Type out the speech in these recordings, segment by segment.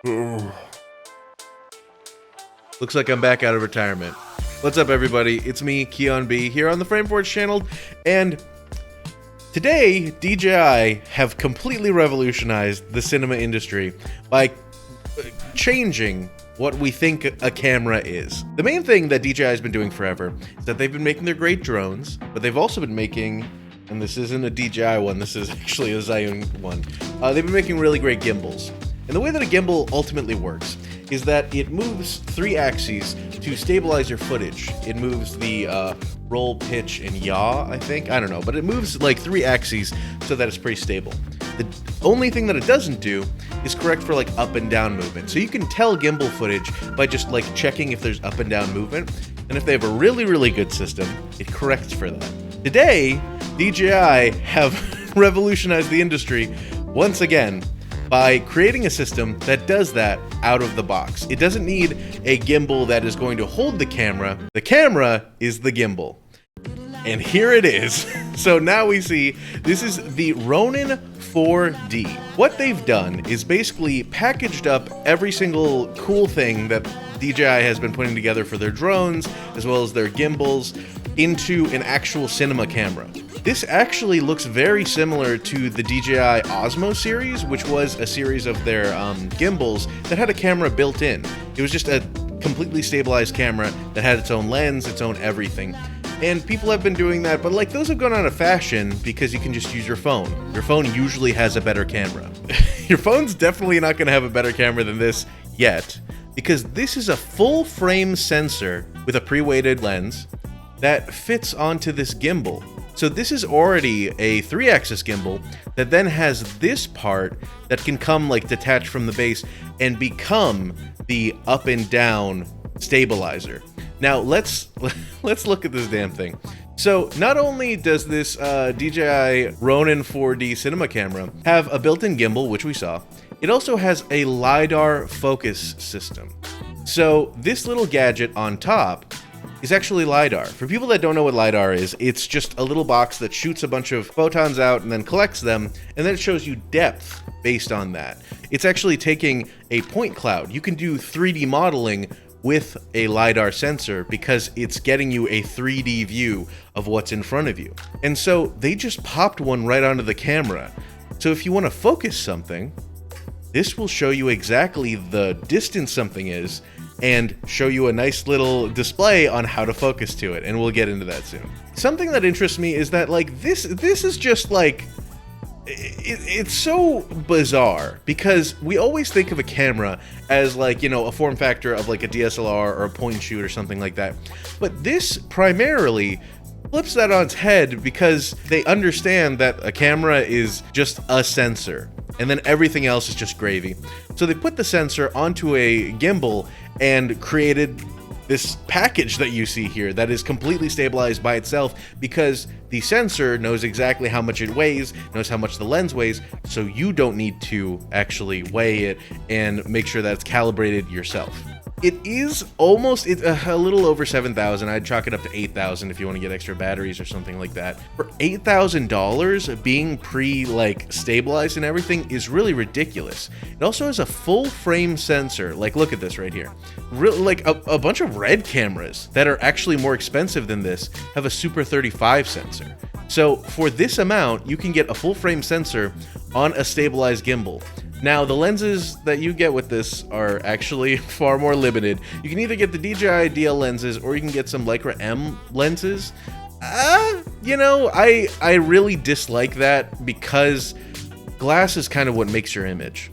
Looks like I'm back out of retirement. What's up, everybody? It's me, Keon B, here on the Frameforge channel, and today, DJI have completely revolutionized the cinema industry by changing what we think a camera is. The main thing that DJI has been doing forever is that they've been making their great drones, but they've also been making, and this isn't a DJI one, this is actually a Zhiyun one, they've been making really great gimbals. And the way that a gimbal ultimately works is that it moves 3 axes to stabilize your footage. It moves the roll, pitch, and yaw, I think. I don't know, but it moves like 3 axes so that it's pretty stable. The only thing that it doesn't do is correct for like up and down movement. So you can tell gimbal footage by just like checking if there's up and down movement. And if they have a really, really good system, it corrects for that. Today, DJI have revolutionized the industry once again by creating a system that does that out of the box. It doesn't need a gimbal that is going to hold the camera. The camera is the gimbal. And here it is. So now we see, this is the Ronin 4D. What they've done is basically packaged up every single cool thing that DJI has been putting together for their drones, as well as their gimbals, into an actual cinema camera. This actually looks very similar to the DJI Osmo series, which was a series of their gimbals that had a camera built in. It was just a completely stabilized camera that had its own lens, its own everything. And people have been doing that, but like those have gone out of fashion because you can just use your phone. Your phone usually has a better camera. Your phone's definitely not going to have a better camera than this yet, because this is a full frame sensor with a pre-weighted lens that fits onto this gimbal. So this is already a 3-axis gimbal that then has this part that can come like detached from the base and become the up and down stabilizer. Now let's look at this damn thing. So not only does this DJI Ronin 4D cinema camera have a built-in gimbal, which we saw, it also has a LiDAR focus system. So this little gadget on top is actually LiDAR. For people that don't know what LiDAR is, it's just a little box that shoots a bunch of photons out and then collects them, and then it shows you depth based on that. It's actually taking a point cloud. You can do 3D modeling with a LiDAR sensor because it's getting you a 3D view of what's in front of you. And so they just popped one right onto the camera. So if you want to focus something, this will show you exactly the distance something is and show you a nice little display on how to focus to it, and we'll get into that soon. Something that interests me is that like this is just like it's so bizarre because we always think of a camera as like, you know, a form factor of like a DSLR or a point and shoot or something like that. But this primarily flips that on its head because they understand that a camera is just a sensor and then everything else is just gravy. So they put the sensor onto a gimbal and created this package that you see here that is completely stabilized by itself because the sensor knows exactly how much it weighs, knows how much the lens weighs, so you don't need to actually weigh it and make sure that it's calibrated yourself. It is almost a little over 7,000. I'd chalk it up to 8,000 if you want to get extra batteries or something like that. For $8,000, being stabilized and everything is really ridiculous. It also has a full frame sensor. Like, look at this right here. Like a bunch of Red cameras that are actually more expensive than this have a Super 35 sensor. So for this amount, you can get a full frame sensor on a stabilized gimbal. Now, the lenses that you get with this are actually far more limited. You can either get the DJI DL lenses or you can get some Lycra M lenses. You know, I really dislike that because glass is kind of what makes your image.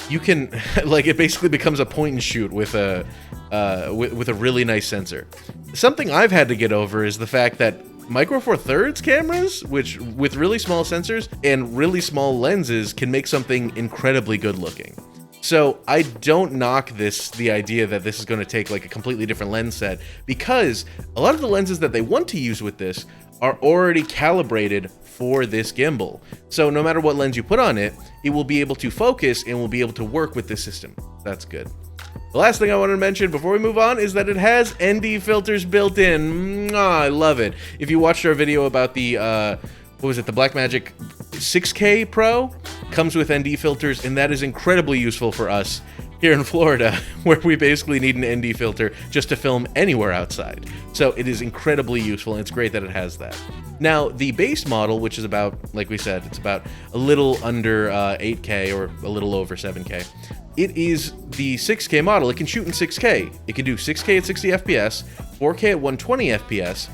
You can, like, it basically becomes a point and shoot with a really nice sensor. Something I've had to get over is the fact that Micro Four Thirds cameras, which with really small sensors and really small lenses, can make something incredibly good looking. So I don't knock the idea that this is going to take like a completely different lens set, because a lot of the lenses that they want to use with this are already calibrated for this gimbal. So no matter what lens you put on it, it will be able to focus and will be able to work with this system. That's good. The last thing I wanted to mention before we move on is that it has ND filters built in. I love it. If you watched our video about the, what was it, the Blackmagic 6K Pro, comes with ND filters, and that is incredibly useful for us here in Florida, where we basically need an ND filter just to film anywhere outside. So it is incredibly useful, and it's great that it has that. Now, the base model, which is about, like we said, it's about a little under 8K or a little over 7K. It is the 6K model. It can shoot in 6K. It can do 6K at 60 FPS, 4K at 120 FPS,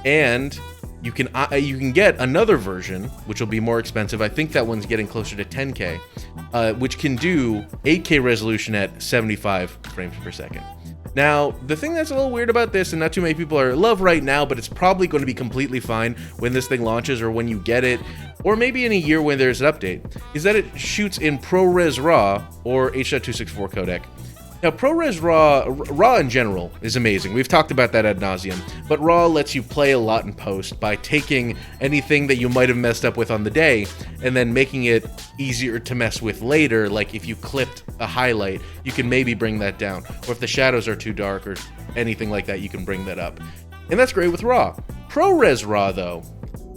and you can get another version, which will be more expensive. I think that one's getting closer to 10K, which can do 8K resolution at 75 frames per second. Now, the thing that's a little weird about this, and not too many people are in love right now, but it's probably going to be completely fine when this thing launches or when you get it, or maybe in a year when there's an update, is that it shoots in ProRes RAW or H.264 codec. Now, ProRes RAW in general is amazing. We've talked about that ad nauseum, but RAW lets you play a lot in post by taking anything that you might have messed up with on the day and then making it easier to mess with later. Like if you clipped a highlight, you can maybe bring that down. Or if the shadows are too dark or anything like that, you can bring that up. And that's great with RAW. ProRes RAW, though,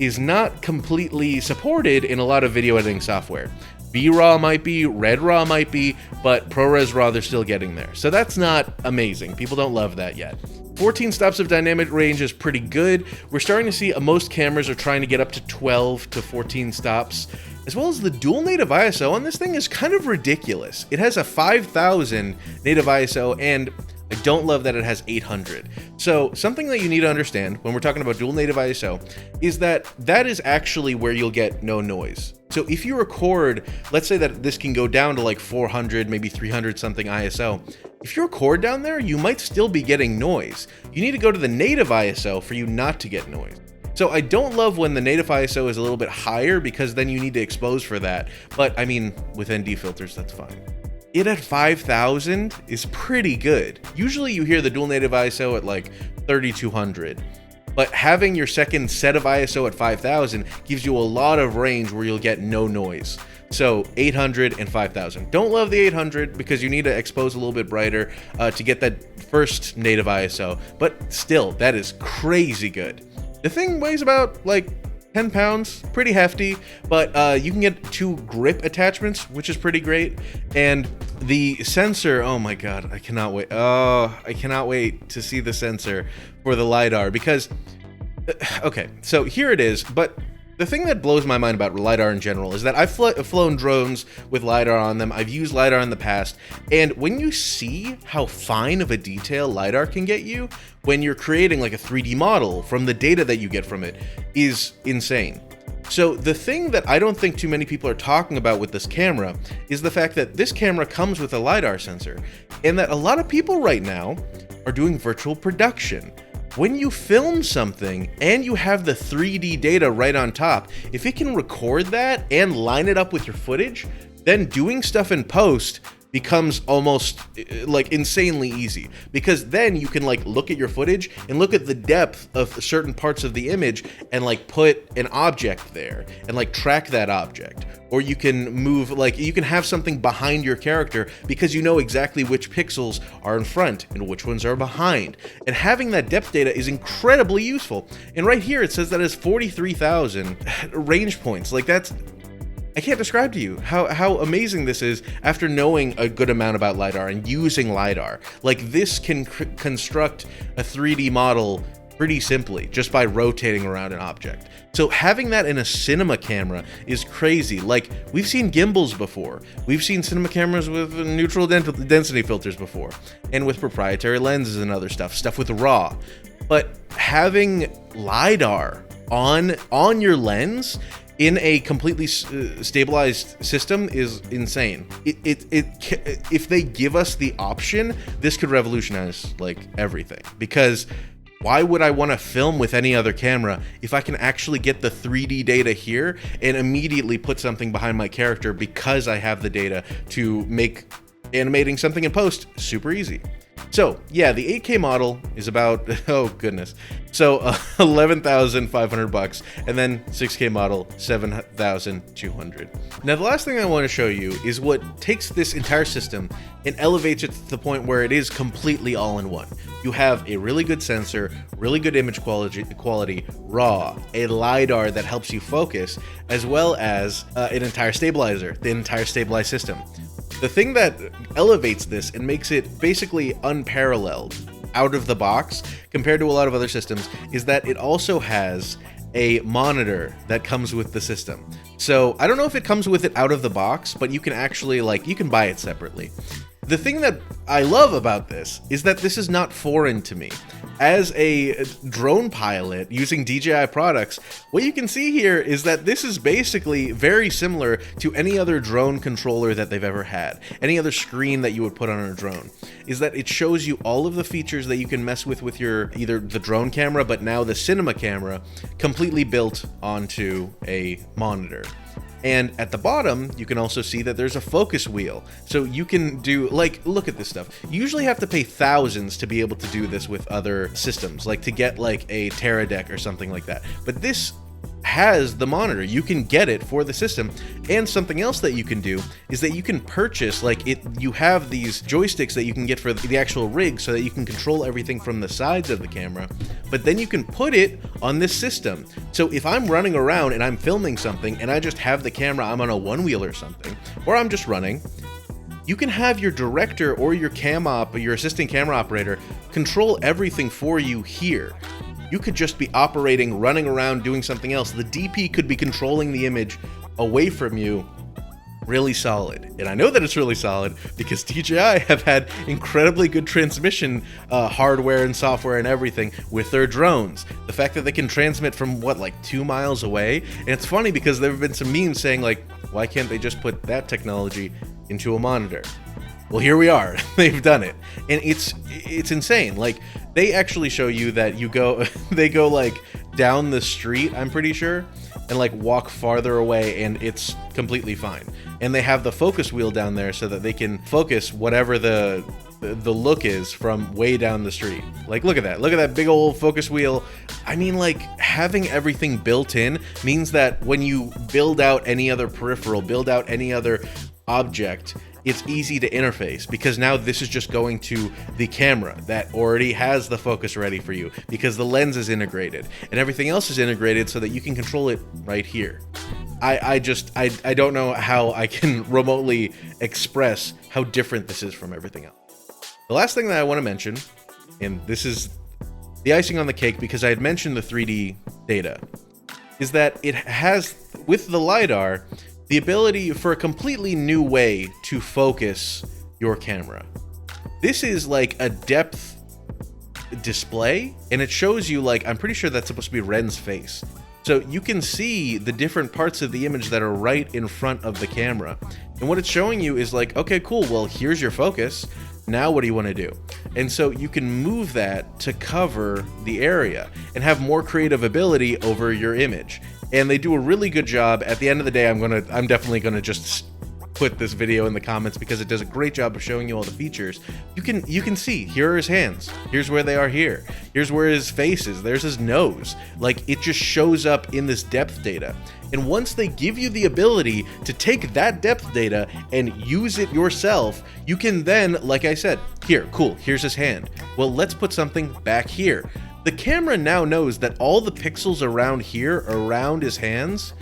is not completely supported in a lot of video editing software. VRAW might be, Red RAW might be, but ProRes RAW, they're still getting there. So that's not amazing. People don't love that yet. 14 stops of dynamic range is pretty good. We're starting to see most cameras are trying to get up to 12 to 14 stops, as well as the dual native ISO on this thing is kind of ridiculous. It has a 5000 native ISO, and I don't love that it has 800. So something that you need to understand when we're talking about dual native ISO is that that is actually where you'll get no noise. So if you record, let's say that this can go down to like 400, maybe 300 something ISO. If you record down there, you might still be getting noise. You need to go to the native ISO for you not to get noise. So I don't love when the native ISO is a little bit higher because then you need to expose for that. But I mean, with ND filters, that's fine. It at 5000 is pretty good. Usually you hear the dual native ISO at like 3200. But having your second set of ISO at 5000 gives you a lot of range where you'll get no noise. So 800 and 5000. Don't love the 800 because you need to expose a little bit brighter to get that first native ISO. But still, that is crazy good. The thing weighs about like 10 pounds, pretty hefty, but you can get 2 grip attachments, which is pretty great. And the sensor, oh my god, I cannot wait. Oh, I cannot wait to see the sensor for the LiDAR because, okay, so here it is, but the thing that blows my mind about LiDAR in general is that I've flown drones with LiDAR on them. I've used LiDAR in the past, and when you see how fine of a detail LiDAR can get you when you're creating like a 3D model from the data that you get from it is insane. So the thing that I don't think too many people are talking about with this camera is the fact that this camera comes with a LiDAR sensor, and that a lot of people right now are doing virtual production. When you film something and you have the 3D data right on top, if it can record that and line it up with your footage, then doing stuff in post becomes almost like insanely easy, because then you can like look at your footage and look at the depth of certain parts of the image and like put an object there and like track that object. Or you can move, like you can have something behind your character because you know exactly which pixels are in front and which ones are behind. And having that depth data is incredibly useful. And right here it says that it's 43,000 range points. Like that's, I can't describe to you how amazing this is after knowing a good amount about LiDAR and using LiDAR. Like this can construct a 3D model pretty simply just by rotating around an object. So having that in a cinema camera is crazy. Like we've seen gimbals before. We've seen cinema cameras with neutral density filters before, and with proprietary lenses and other stuff with RAW. But having LiDAR on your lens in a completely stabilized system is insane. If they give us the option, this could revolutionize like everything, because why would I want to film with any other camera if I can actually get the 3D data here and immediately put something behind my character because I have the data to make animating something in post super easy. So yeah, the 8K model is about, oh goodness, so $11,500, and then 6K model $7,200. Now the last thing I want to show you is what takes this entire system and elevates it to the point where it is completely all-in-one. You have a really good sensor, really good image quality, RAW, a LiDAR that helps you focus, as well as an entire stabilizer, the entire stabilized system. The thing that elevates this and makes it basically unparalleled out of the box compared to a lot of other systems is that it also has a monitor that comes with the system. So I don't know if it comes with it out of the box, but you can actually, like, you can buy it separately. The thing that I love about this is that this is not foreign to me. As a drone pilot using DJI products, what you can see here is that this is basically very similar to any other drone controller that they've ever had. Any other screen that you would put on a drone. Is that it shows you all of the features that you can mess with your either the drone camera, but now the cinema camera, completely built onto a monitor. And at the bottom, you can also see that there's a focus wheel. So you can do, like, look at this stuff. You usually have to pay thousands to be able to do this with other systems, like to get like a Teradek or something like that. But this has the monitor. You can get it for the system. And something else that you can do is that you can purchase, like, you have these joysticks that you can get for the actual rig so that you can control everything from the sides of the camera, but then you can put it on this system. So if I'm running around and I'm filming something and I just have the camera, I'm on a one wheel or something, or I'm just running, you can have your director or your your assistant camera operator control everything for you here. You could just be operating, running around, doing something else. The DP could be controlling the image away from you. Really solid. And I know that it's really solid because DJI have had incredibly good transmission hardware and software and everything with their drones. The fact that they can transmit from, what, like 2 miles away? And it's funny because there have been some memes saying, like, why can't they just put that technology into a monitor? Well, here we are. They've done it. And it's insane. Like, they actually show you that they go like down the street, I'm pretty sure, and like walk farther away, and it's completely fine. And they have the focus wheel down there so that they can focus whatever the look is from way down the street. Like, look at that big old focus wheel. I mean, like, having everything built in means that when you build out any other peripheral, build out any other object, it's easy to interface, because now this is just going to the camera that already has the focus ready for you, because the lens is integrated and everything else is integrated so that you can control it right here. I don't know how I can remotely express how different this is from everything else. The last thing that I want to mention, and this is the icing on the cake because I had mentioned the 3D data, is that it has, with the LiDAR, the ability for a completely new way to focus your camera. This is like a depth display, and it shows you, like, I'm pretty sure that's supposed to be Ren's face. So you can see the different parts of the image that are right in front of the camera. And what it's showing you is like, okay, cool, well, here's your focus. Now what do you want to do? And so you can move that to cover the area and have more creative ability over your image. And they do a really good job. At the end of the day, I'm definitely gonna just put this video in the comments because it does a great job of showing you all the features. You can see, here are his hands. Here's where they are here. Here's where his face is. There's his nose. Like, it just shows up in this depth data. And once they give you the ability to take that depth data and use it yourself, you can then, like I said, here, cool, here's his hand. Well, let's put something back here. The camera now knows that all the pixels around here, around his hands,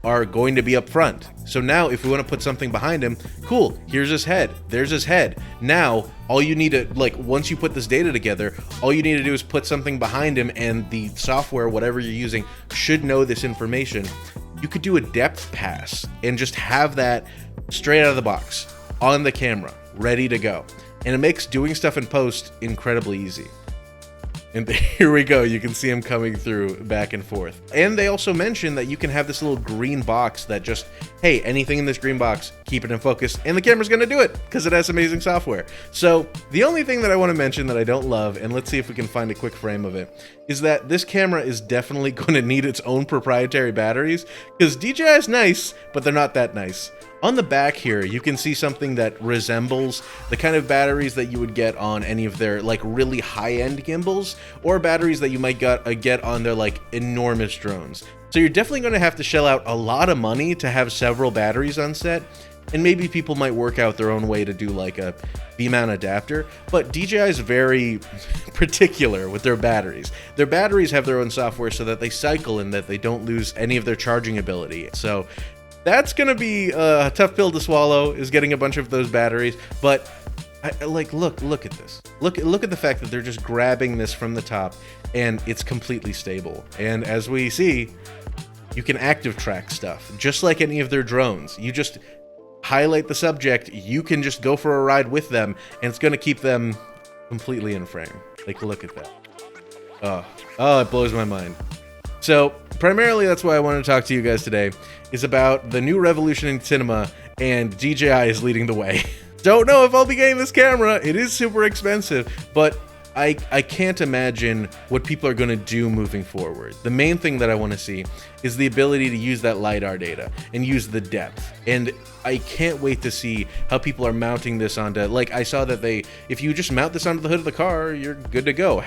are going to be up front. So now if we want to put something behind him, cool, here's his head, there's his head. Now, all you need to, like, once you put this data together, all you need to do is put something behind him, and the software, whatever you're using, should know this information. You could do a depth pass and just have that straight out of the box, on the camera, ready to go. And it makes doing stuff in post incredibly easy. And here we go, you can see him coming through back and forth. And they also mention that you can have this little green box that just, hey, anything in this green box, keep it in focus, and the camera's gonna do it, because it has amazing software. So the only thing that I wanna mention that I don't love, and let's see if we can find a quick frame of it, is that this camera is definitely gonna need its own proprietary batteries, because DJI is nice, but they're not that nice. On the back here, you can see something that resembles the kind of batteries that you would get on any of their, like, really high-end gimbals, or batteries that you might get on their, like, enormous drones. So you're definitely going to have to shell out a lot of money to have several batteries on set, and maybe people might work out their own way to do, like, a V-mount adapter, but DJI is very particular with their batteries. Their batteries have their own software so that they cycle and that they don't lose any of their charging ability. So That's gonna be a tough pill to swallow, is getting a bunch of those batteries. But like, look at this. Look at the fact that they're just grabbing this from the top, and it's completely stable. And as we see, you can active track stuff, just like any of their drones. You just highlight the subject, you can just go for a ride with them, and it's gonna keep them completely in frame. Like, look at that. Oh, it blows my mind. So, primarily that's why I wanted to talk to you guys today, is about the new revolution in cinema, and DJI is leading the way. Don't know if I'll be getting this camera. It is super expensive, but I can't imagine what people are going to do moving forward. The main thing that I want to see is the ability to use that LiDAR data and use the depth. And I can't wait to see how people are mounting this onto, like, I saw that if you just mount this onto the hood of the car, you're good to go.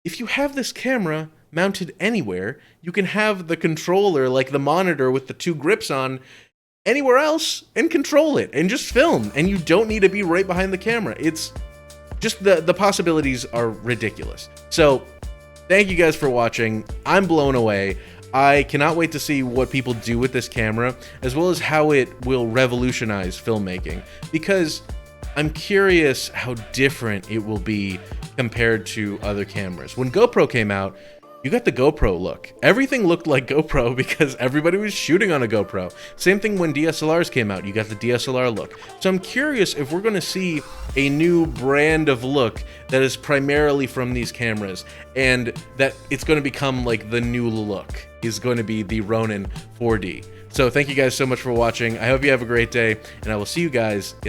If you have this camera mounted anywhere, you can have the controller, like the monitor with the two grips on, anywhere else and control it and just film, and you don't need to be right behind the camera. It's just the possibilities are ridiculous. So thank you guys for watching. I'm blown away. I cannot wait to see what people do with this camera, as well as how it will revolutionize filmmaking, because I'm curious how different it will be compared to other cameras. When GoPro came out, you got the GoPro look. Everything looked like GoPro because everybody was shooting on a GoPro. Same thing when DSLRs came out. You got the DSLR look. So I'm curious if we're going to see a new brand of look that is primarily from these cameras, and that it's going to become like the new look is going to be the Ronin 4D. So thank you guys so much for watching. I hope you have a great day, and I will see you guys in